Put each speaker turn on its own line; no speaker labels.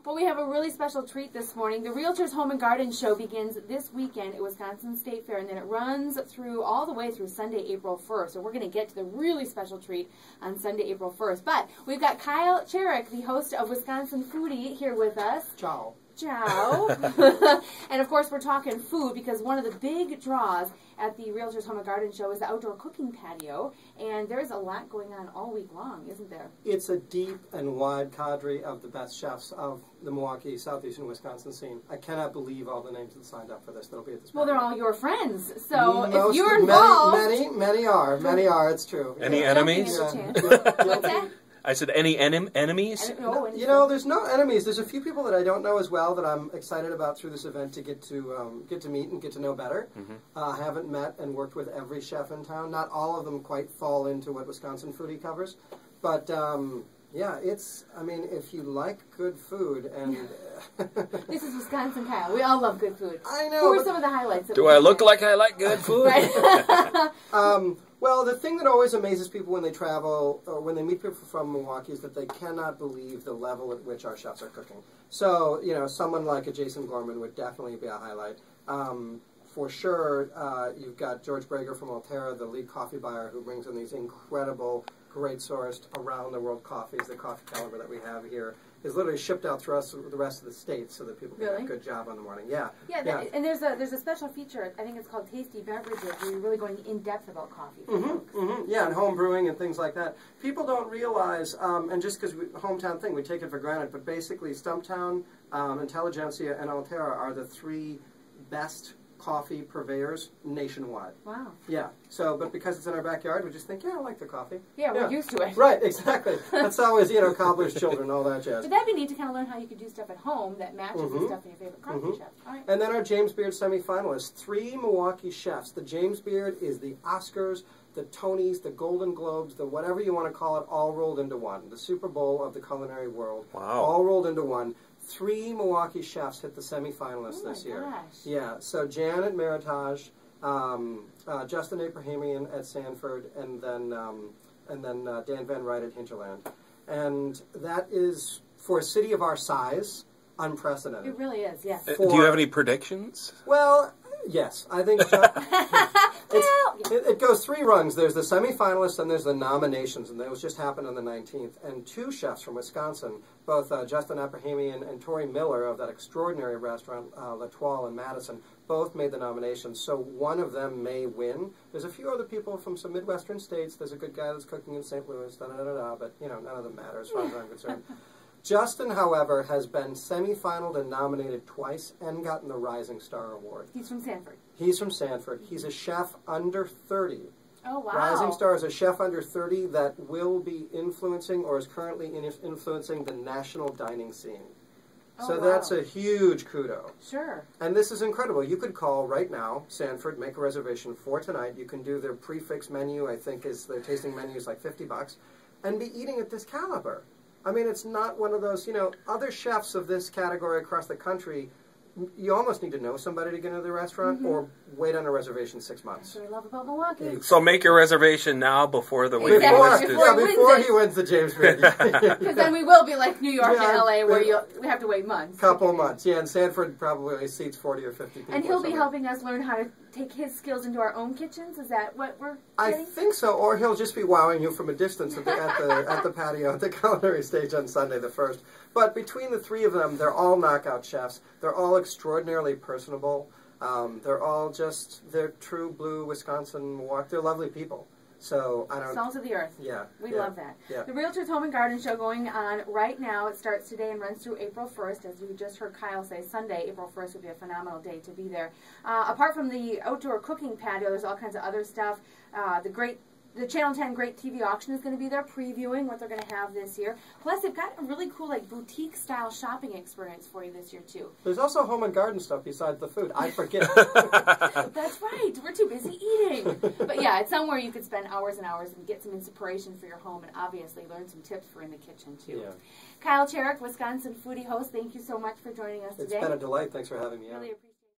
Well, we have a really special treat this morning. The REALTORS Home and Garden Show begins this weekend at Wisconsin State Fair, and then it runs through all the way through Sunday, April 1st. So we're going to get to the really special treat on Sunday, April 1st. But we've got Cherek, the host of Wisconsin Foodie, here with us.
Ciao.
Ciao. And of course we're talking food because one of the big draws at the REALTORS Home and Garden Show is the outdoor cooking patio, and there's a lot going on all week long, isn't there?
It's a deep and wide cadre of the best chefs of the Milwaukee, southeastern Wisconsin scene. I cannot believe all the names that signed up for this that'll be at this patio.
Well, they're all your friends, so if you're involved...
Many are, it's true.
Any enemies?
What's that?
I said, any enemies?
You know, there's no enemies. There's a few people that I don't know as well that I'm excited about through this event to get to meet and get to know better. I haven't met and worked with every chef in town. Not all of them quite fall into what Wisconsin Foodie covers. But, yeah, I mean, if you like good food and...
This is Wisconsin, Kyle. We all love good food.
I know.
Who are some of the highlights?
Do I look like I like good food?
Well, the thing that always amazes people when they travel or when they meet people from Milwaukee is that they cannot believe the level at which our chefs are cooking. So, you know, someone like a Jason Gorman would definitely be a highlight. For sure, you've got George Brager from Altera, the lead coffee buyer, who brings in these incredible, great-sourced, around-the-world coffees. The coffee caliber that we have here is literally shipped out through the rest of the state so that people can do a good job on the morning. Yeah.
And there's a special feature, I think it's called Tasty Beverages, where you're really going in-depth about coffee.
Yeah, and home brewing and things like that. People don't realize, and just because hometown thing, we take it for granted, but basically Stumptown, Intelligentsia, and Altera are the three best coffee purveyors nationwide.
Wow.
Yeah. So, but because it's in our backyard, we just think, yeah, I like the coffee.
Yeah, we're used to it.
Right, exactly. That's always, you know, cobbler's children, all that jazz.
But that'd be neat to kind of learn how you could do stuff at home that matches the stuff in your favorite coffee shop. All right.
And then our James Beard semifinalists, 3 Milwaukee chefs. The James Beard is the Oscars, the Tonys, the Golden Globes, the whatever you want to call it, all rolled into one. The Super Bowl of the culinary world.
Wow.
All rolled into one. 3 Milwaukee chefs hit the semifinalists this year.
Gosh.
Yeah, so Jan at Meritage, Justin Abrahamian at Sanford, and then Dan Van Wright at Hinterland. And that is, for a city of our size, unprecedented.
It really is, yes.
Do you have any predictions?
Well, yes. I think it goes 3 rungs. There's the semifinalists and there's the nominations, and those just happened on the 19th. And 2 chefs from Wisconsin, both Justin Abrahamian and Tori Miller of that extraordinary restaurant, La Toile in Madison, both made the nominations. So one of them may win. There's a few other people from some Midwestern states. There's a good guy that's cooking in St. Louis, but, you know, none of them matter as far as I'm concerned. Justin, however, has been semi-finaled and nominated twice and gotten the Rising Star Award.
He's from Sanford.
He's from Sanford. He's a chef under 30.
Oh, wow.
Rising Star is a chef under 30 that will be influencing or is currently influencing the national dining scene. So that's a huge kudo.
Sure.
And this is incredible. You could call right now, Sanford, make a reservation for tonight. You can do their prefix menu, I think their tasting menu is like $50, and be eating at this caliber. I mean, it's not one of those, you know, other chefs of this category across the country, you almost need to know somebody to get into the restaurant or wait on a reservation 6 months.
That's what I love about Milwaukee.
So make your reservation now before the waiting list is...
Before he wins the James Beard.
Because then we will be like New York and LA where we have to wait months.
Couple months, yeah, and Sanford probably seats 40 or 50 people.
And he'll be helping us learn how to take his skills into our own kitchens? Is that what we're getting?
I think so, or he'll just be wowing you from a distance at the patio at the culinary stage on Sunday the 1st. But between the 3 of them, they're all knockout chefs. They're all extraordinarily personable. They're all they're true blue Wisconsin, Milwaukee. They're lovely people. So I don't.
Salt of the earth.
Yeah.
We love that.
Yeah.
The REALTORS Home and Garden Show going on right now. It starts today and runs through April 1st. As you just heard Kyle say, Sunday, April 1st would be a phenomenal day to be there. Apart from the outdoor cooking patio, there's all kinds of other stuff. The Channel 10 Great TV Auction is going to be there previewing what they're going to have this year. Plus, they've got a really cool boutique-style shopping experience for you this year, too.
There's also home and garden stuff besides the food. I forget.
That's right. We're too busy eating. But, yeah, it's somewhere you could spend hours and hours and get some inspiration for your home and obviously learn some tips for in the kitchen, too. Yeah. Kyle Cherek, Wisconsin Foodie host, thank you so much for joining us today.
It's been a delight. Thanks for having me.
Really appreciate it.